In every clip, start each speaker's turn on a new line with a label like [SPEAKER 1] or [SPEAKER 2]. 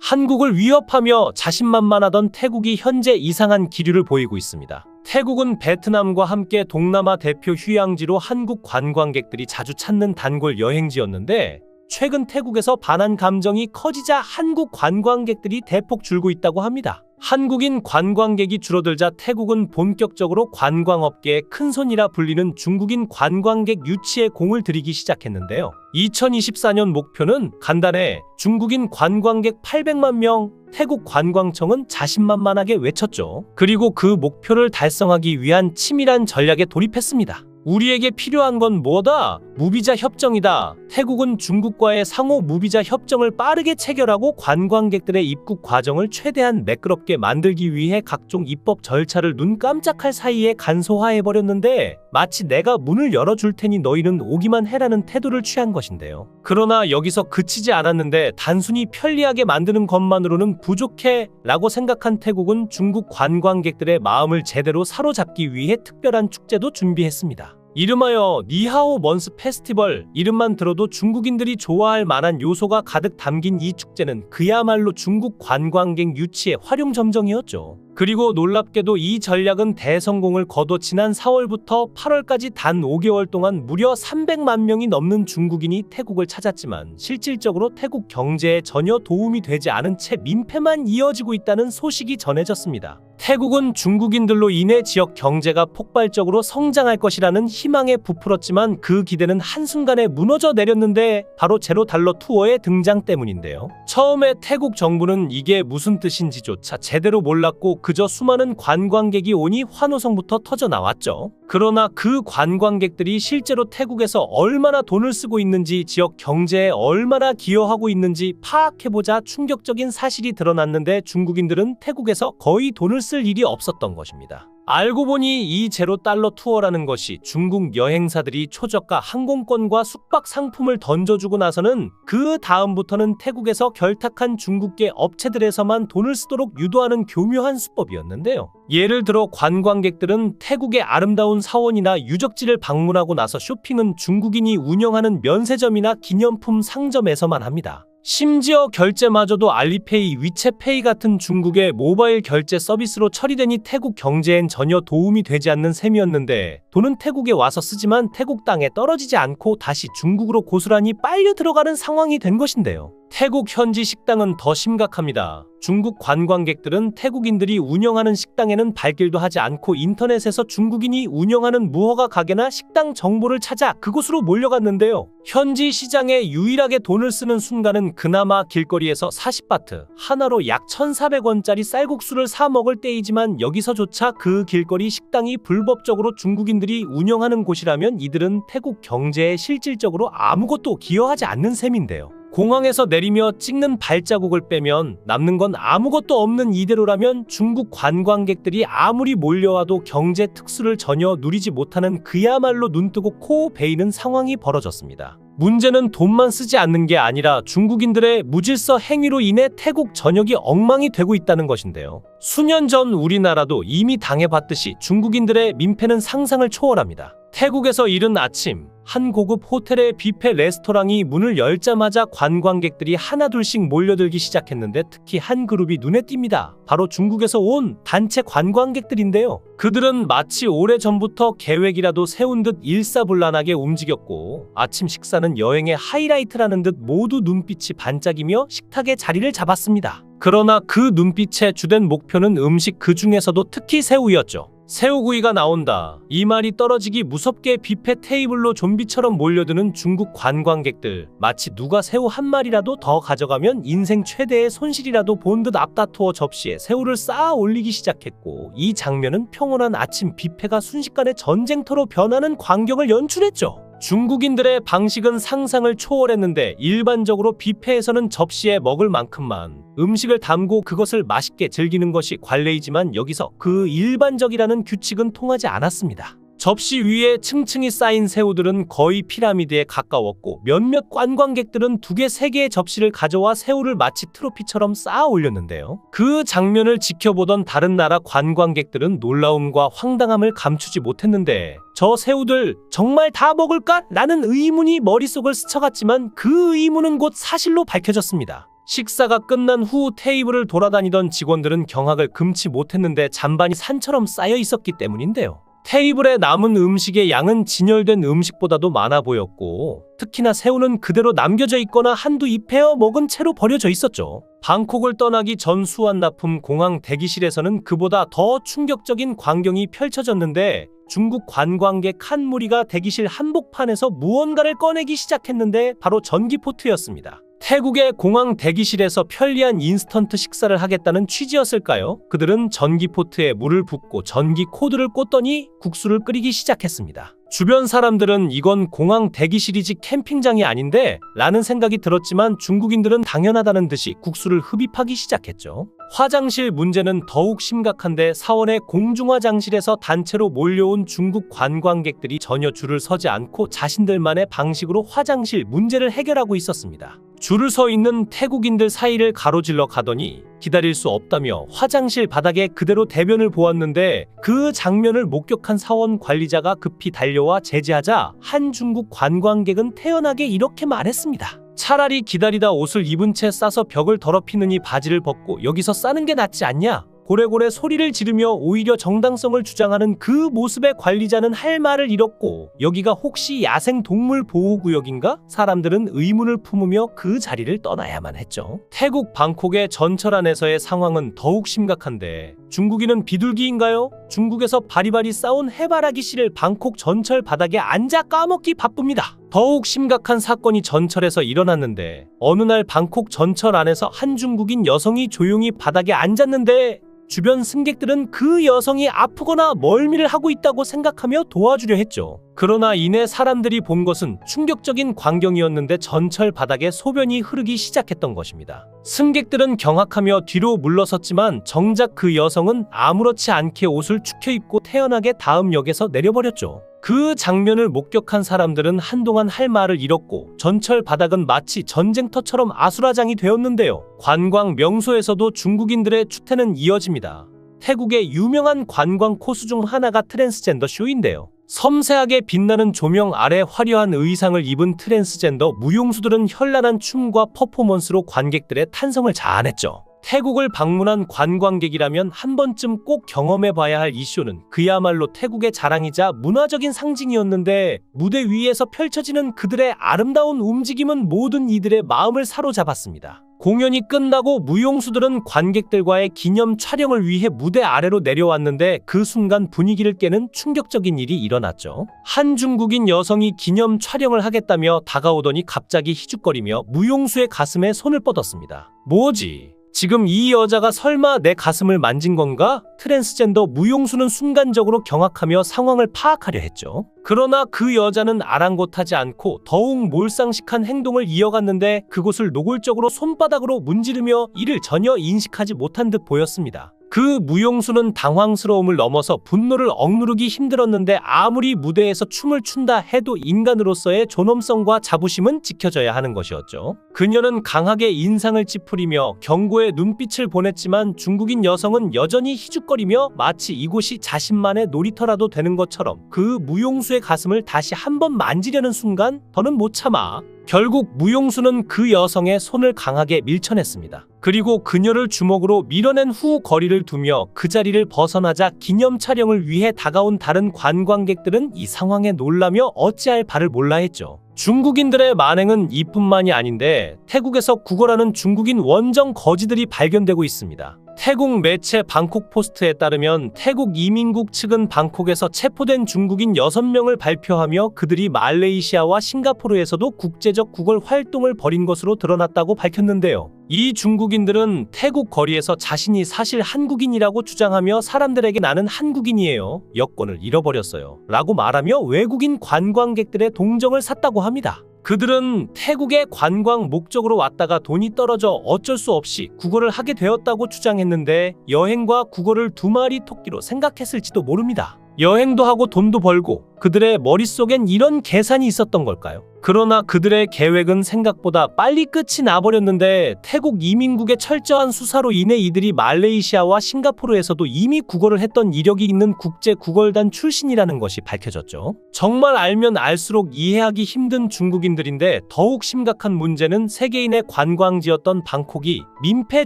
[SPEAKER 1] 한국을 위협하며 자신만만하던 태국이 현재 이상한 기류를 보이고 있습니다. 태국은 베트남과 함께 동남아 대표 휴양지로 한국 관광객들이 자주 찾는 단골 여행지였는데 최근 태국에서 반한 감정이 커지자 한국 관광객들이 대폭 줄고 있다고 합니다. 한국인 관광객이 줄어들자 태국은 본격적으로 관광업계의 큰손이라 불리는 중국인 관광객 유치에 공을 들이기 시작했는데요. 2024년 목표는 간단해 중국인 관광객 800만 명, 태국 관광청은 자신만만하게 외쳤죠. 그리고 그 목표를 달성하기 위한 치밀한 전략에 돌입했습니다. 우리에게 필요한 건 뭐다? 무비자 협정이다. 태국은 중국과의 상호 무비자 협정을 빠르게 체결하고 관광객들의 입국 과정을 최대한 매끄럽게 만들기 위해 각종 입법 절차를 눈 깜짝할 사이에 간소화해버렸는데 마치 내가 문을 열어줄 테니 너희는 오기만 해라는 태도를 취한 것인데요. 그러나 여기서 그치지 않았는데 단순히 편리하게 만드는 것만으로는 부족해 라고 생각한 태국은 중국 관광객들의 마음을 제대로 사로잡기 위해 특별한 축제도 준비했습니다. 이름하여 니하오 먼스 페스티벌. 이름만 들어도 중국인들이 좋아할 만한 요소가 가득 담긴 이 축제는 그야말로 중국 관광객 유치의 활용점정이었죠. 그리고 놀랍게도 이 전략은 대성공을 거둬 지난 4월부터 8월까지 단 5개월 동안 무려 300만 명이 넘는 중국인이 태국을 찾았지만 실질적으로 태국 경제에 전혀 도움이 되지 않은 채 민폐만 이어지고 있다는 소식이 전해졌습니다. 태국은 중국인들로 인해 지역 경제가 폭발적으로 성장할 것이라는 희망에 부풀었지만 그 기대는 한순간에 무너져 내렸는데 바로 제로 달러 투어의 등장 때문인데요. 처음에 태국 정부는 이게 무슨 뜻인지조차 제대로 몰랐고 그저 수많은 관광객이 오니 환호성부터 터져 나왔죠. 그러나 그 관광객들이 실제로 태국에서 얼마나 돈을 쓰고 있는지 지역 경제에 얼마나 기여하고 있는지 파악해보자 충격적인 사실이 드러났는데 중국인들은 태국에서 거의 돈을 쓸 일이 없었던 것입니다. 알고 보니 이 제로 달러 투어라는 것이 중국 여행사들이 초저가 항공권과 숙박 상품을 던져주고 나서는 그 다음부터는 태국에서 결탁한 중국계 업체들에서만 돈을 쓰도록 유도하는 교묘한 수법이었는데요. 예를 들어 관광객들은 태국의 아름다운 사원이나 유적지를 방문하고 나서 쇼핑은 중국인이 운영하는 면세점이나 기념품 상점에서만 합니다. 심지어 결제마저도 알리페이, 위챗페이 같은 중국의 모바일 결제 서비스로 처리되니 태국 경제엔 전혀 도움이 되지 않는 셈이었는데 돈은 태국에 와서 쓰지만 태국 땅에 떨어지지 않고 다시 중국으로 고스란히 빨려 들어가는 상황이 된 것인데요. 태국 현지 식당은 더 심각합니다. 중국 관광객들은 태국인들이 운영하는 식당에는 발길도 하지 않고 인터넷에서 중국인이 운영하는 무허가 가게나 식당 정보를 찾아 그곳으로 몰려갔는데요. 현지 시장에 유일하게 돈을 쓰는 순간은 그나마 길거리에서 40바트, 하나로 약 1,400원짜리 쌀국수를 사 먹을 때이지만 여기서조차 그 길거리 식당이 불법적으로 중국인들이 운영하는 곳이라면 이들은 태국 경제에 실질적으로 아무것도 기여하지 않는 셈인데요. 공항에서 내리며 찍는 발자국을 빼면 남는 건 아무것도 없는 이대로라면 중국 관광객들이 아무리 몰려와도 경제 특수를 전혀 누리지 못하는 그야말로 눈뜨고 코 베이는 상황이 벌어졌습니다. 문제는 돈만 쓰지 않는 게 아니라 중국인들의 무질서 행위로 인해 태국 전역이 엉망이 되고 있다는 것인데요. 수년 전 우리나라도 이미 당해봤듯이 중국인들의 민폐는 상상을 초월합니다. 태국에서 이른 아침 한 고급 호텔의 뷔페 레스토랑이 문을 열자마자 관광객들이 하나둘씩 몰려들기 시작했는데 특히 한 그룹이 눈에 띕니다. 바로 중국에서 온 단체 관광객들인데요. 그들은 마치 오래전부터 계획이라도 세운 듯 일사불란하게 움직였고 아침 식사는 여행의 하이라이트라는 듯 모두 눈빛이 반짝이며 식탁에 자리를 잡았습니다. 그러나 그 눈빛의 주된 목표는 음식 그 중에서도 특히 새우였죠. 새우구이가 나온다. 이 말이 떨어지기 무섭게 뷔페 테이블로 좀비처럼 몰려드는 중국 관광객들. 마치 누가 새우 한 마리라도 더 가져가면 인생 최대의 손실이라도 본 듯 앞다투어 접시에 새우를 쌓아 올리기 시작했고 이 장면은 평온한 아침 뷔페가 순식간에 전쟁터로 변하는 광경을 연출했죠. 중국인들의 방식은 상상을 초월했는데 일반적으로 뷔페에서는 접시에 먹을 만큼만 음식을 담고 그것을 맛있게 즐기는 것이 관례이지만 여기서 그 일반적이라는 규칙은 통하지 않았습니다. 접시 위에 층층이 쌓인 새우들은 거의 피라미드에 가까웠고 몇몇 관광객들은 2개, 3개의 접시를 가져와 새우를 마치 트로피처럼 쌓아 올렸는데요. 그 장면을 지켜보던 다른 나라 관광객들은 놀라움과 황당함을 감추지 못했는데 저 새우들 정말 다 먹을까? 라는 의문이 머릿속을 스쳐갔지만 그 의문은 곧 사실로 밝혀졌습니다. 식사가 끝난 후 테이블을 돌아다니던 직원들은 경악을 금치 못했는데 잔반이 산처럼 쌓여 있었기 때문인데요. 테이블에 남은 음식의 양은 진열된 음식보다도 많아 보였고, 특히나 새우는 그대로 남겨져 있거나 한두 입 헤어 먹은 채로 버려져 있었죠. 방콕을 떠나기 전 수완나품 공항 대기실에서는 그보다 더 충격적인 광경이 펼쳐졌는데, 중국 관광객 한 무리가 대기실 한복판에서 무언가를 꺼내기 시작했는데 바로 전기포트였습니다. 태국의 공항 대기실에서 편리한 인스턴트 식사를 하겠다는 취지였을까요? 그들은 전기포트에 물을 붓고 전기 코드를 꽂더니 국수를 끓이기 시작했습니다. 주변 사람들은 이건 공항 대기실이지 캠핑장이 아닌데 라는 생각이 들었지만 중국인들은 당연하다는 듯이 국수를 흡입하기 시작했죠. 화장실 문제는 더욱 심각한데 사원의 공중화장실에서 단체로 몰려온 중국 관광객들이 전혀 줄을 서지 않고 자신들만의 방식으로 화장실 문제를 해결하고 있었습니다. 줄을 서 있는 태국인들 사이를 가로질러 가더니 기다릴 수 없다며 화장실 바닥에 그대로 대변을 보았는데 그 장면을 목격한 사원 관리자가 급히 달려와 제지하자 한 중국 관광객은 태연하게 이렇게 말했습니다. 차라리 기다리다 옷을 입은 채 싸서 벽을 더럽히느니 바지를 벗고 여기서 싸는 게 낫지 않냐? 고래고래 소리를 지르며 오히려 정당성을 주장하는 그 모습에 관리자는 할 말을 잃었고, 여기가 혹시 야생동물 보호구역인가? 사람들은 의문을 품으며 그 자리를 떠나야만 했죠. 태국 방콕의 전철 안에서의 상황은 더욱 심각한데 중국인은 비둘기인가요? 중국에서 바리바리 싸운 해바라기 씨를 방콕 전철 바닥에 앉아 까먹기 바쁩니다. 더욱 심각한 사건이 전철에서 일어났는데 어느 날 방콕 전철 안에서 한 중국인 여성이 조용히 바닥에 앉았는데 주변 승객들은 그 여성이 아프거나 멀미를 하고 있다고 생각하며 도와주려 했죠. 그러나 이내 사람들이 본 것은 충격적인 광경이었는데 전철 바닥에 소변이 흐르기 시작했던 것입니다. 승객들은 경악하며 뒤로 물러섰지만 정작 그 여성은 아무렇지 않게 옷을 축혀 입고 태연하게 다음 역에서 내려버렸죠. 그 장면을 목격한 사람들은 한동안 할 말을 잃었고 전철 바닥은 마치 전쟁터처럼 아수라장이 되었는데요. 관광 명소에서도 중국인들의 추태는 이어집니다. 태국의 유명한 관광 코스 중 하나가 트랜스젠더 쇼인데요. 섬세하게 빛나는 조명 아래 화려한 의상을 입은 트랜스젠더 무용수들은 현란한 춤과 퍼포먼스로 관객들의 탄성을 자아냈죠. 태국을 방문한 관광객이라면 한 번쯤 꼭 경험해봐야 할 이 쇼는 그야말로 태국의 자랑이자 문화적인 상징이었는데 무대 위에서 펼쳐지는 그들의 아름다운 움직임은 모든 이들의 마음을 사로잡았습니다. 공연이 끝나고 무용수들은 관객들과의 기념 촬영을 위해 무대 아래로 내려왔는데 그 순간 분위기를 깨는 충격적인 일이 일어났죠. 한 중국인 여성이 기념 촬영을 하겠다며 다가오더니 갑자기 희죽거리며 무용수의 가슴에 손을 뻗었습니다. 뭐지? 지금 이 여자가 설마 내 가슴을 만진 건가? 트랜스젠더 무용수는 순간적으로 경악하며 상황을 파악하려 했죠. 그러나 그 여자는 아랑곳하지 않고 더욱 몰상식한 행동을 이어갔는데 그곳을 노골적으로 손바닥으로 문지르며 이를 전혀 인식하지 못한 듯 보였습니다. 그 무용수는 당황스러움을 넘어서 분노를 억누르기 힘들었는데 아무리 무대에서 춤을 춘다 해도 인간으로서의 존엄성과 자부심은 지켜져야 하는 것이었죠. 그녀는 강하게 인상을 찌푸리며 경고의 눈빛을 보냈지만 중국인 여성은 여전히 희죽거리며 마치 이곳이 자신만의 놀이터라도 되는 것처럼 그 무용수의 가슴을 다시 한번 만지려는 순간 더는 못 참아 결국 무용수는 그 여성의 손을 강하게 밀쳐냈습니다. 그리고 그녀를 주먹으로 밀어낸 후 거리를 두며 그 자리를 벗어나자 기념 촬영을 위해 다가온 다른 관광객들은 이 상황에 놀라며 어찌할 바를 몰라 했죠. 중국인들의 만행은 이뿐만이 아닌데 태국에서 구걸하는 중국인 원정 거지들이 발견되고 있습니다. 태국 매체 방콕포스트에 따르면 태국 이민국 측은 방콕에서 체포된 중국인 6명을 발표하며 그들이 말레이시아와 싱가포르에서도 국제적 구걸 활동을 벌인 것으로 드러났다고 밝혔는데요. 이 중국인들은 태국 거리에서 자신이 사실 한국인이라고 주장하며 사람들에게 나는 한국인이에요. 여권을 잃어버렸어요. 라고 말하며 외국인 관광객들의 동정을 샀다고 합니다. 그들은 태국에 관광 목적으로 왔다가 돈이 떨어져 어쩔 수 없이 구걸을 하게 되었다고 주장했는데 여행과 구걸을 두 마리 토끼로 생각했을지도 모릅니다. 여행도 하고 돈도 벌고 그들의 머릿속엔 이런 계산이 있었던 걸까요? 그러나 그들의 계획은 생각보다 빨리 끝이 나버렸는데 태국 이민국의 철저한 수사로 인해 이들이 말레이시아와 싱가포르에서도 이미 구걸을 했던 이력이 있는 국제구걸단 출신이라는 것이 밝혀졌죠. 정말 알면 알수록 이해하기 힘든 중국인들인데 더욱 심각한 문제는 세계인의 관광지였던 방콕이 민폐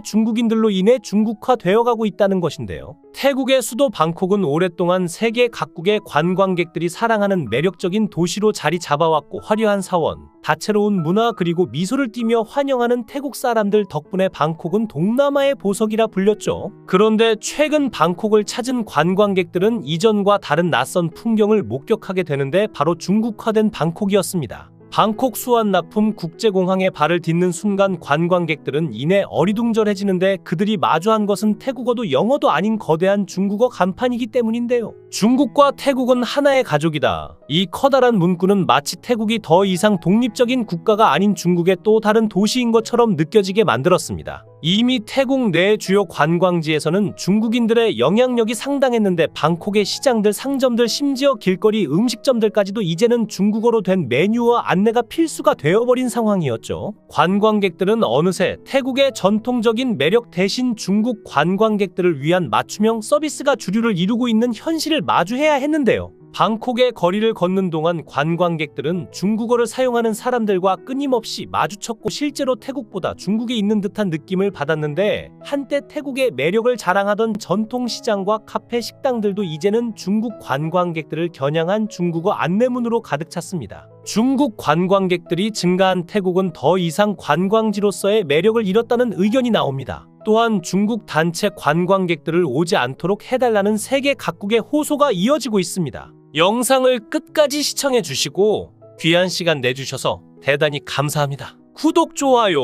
[SPEAKER 1] 중국인들로 인해 중국화되어가고 있다는 것인데요. 태국의 수도 방콕은 오랫동안 세계 각국의 관광객들이 사랑하는 매력적인 도시로 자리 잡아왔고 화려한 사원, 다채로운 문화 그리고 미소를 띠며 환영하는 태국 사람들 덕분에 방콕은 동남아의 보석이라 불렸죠. 그런데 최근 방콕을 찾은 관광객들은 이전과 다른 낯선 풍경을 목격하게 되는데 바로 중국화된 방콕이었습니다. 방콕 수완나품 국제공항에 발을 딛는 순간 관광객들은 이내 어리둥절해지는데 그들이 마주한 것은 태국어도 영어도 아닌 거대한 중국어 간판이기 때문인데요. 중국과 태국은 하나의 가족이다. 이 커다란 문구는 마치 태국이 더 이상 독립적인 국가가 아닌 중국의 또 다른 도시인 것처럼 느껴지게 만들었습니다. 이미 태국 내 주요 관광지에서는 중국인들의 영향력이 상당했는데 방콕의 시장들, 상점들, 심지어 길거리 음식점들까지도 이제는 중국어로 된 메뉴와 안내가 필수가 되어버린 상황이었죠. 관광객들은 어느새 태국의 전통적인 매력 대신 중국 관광객들을 위한 맞춤형 서비스가 주류를 이루고 있는 현실을 마주해야 했는데요. 방콕의 거리를 걷는 동안 관광객들은 중국어를 사용하는 사람들과 끊임없이 마주쳤고 실제로 태국보다 중국에 있는 듯한 느낌을 받았는데 한때 태국의 매력을 자랑하던 전통시장과 카페, 식당들도 이제는 중국 관광객들을 겨냥한 중국어 안내문으로 가득 찼습니다. 중국 관광객들이 증가한 태국은 더 이상 관광지로서의 매력을 잃었다는 의견이 나옵니다. 또한 중국 단체 관광객들을 오지 않도록 해달라는 세계 각국의 호소가 이어지고 있습니다. 영상을 끝까지 시청해주시고 귀한 시간 내주셔서 대단히 감사합니다. 구독, 좋아요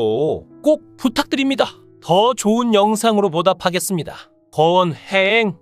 [SPEAKER 1] 꼭 부탁드립니다. 더 좋은 영상으로 보답하겠습니다. 권행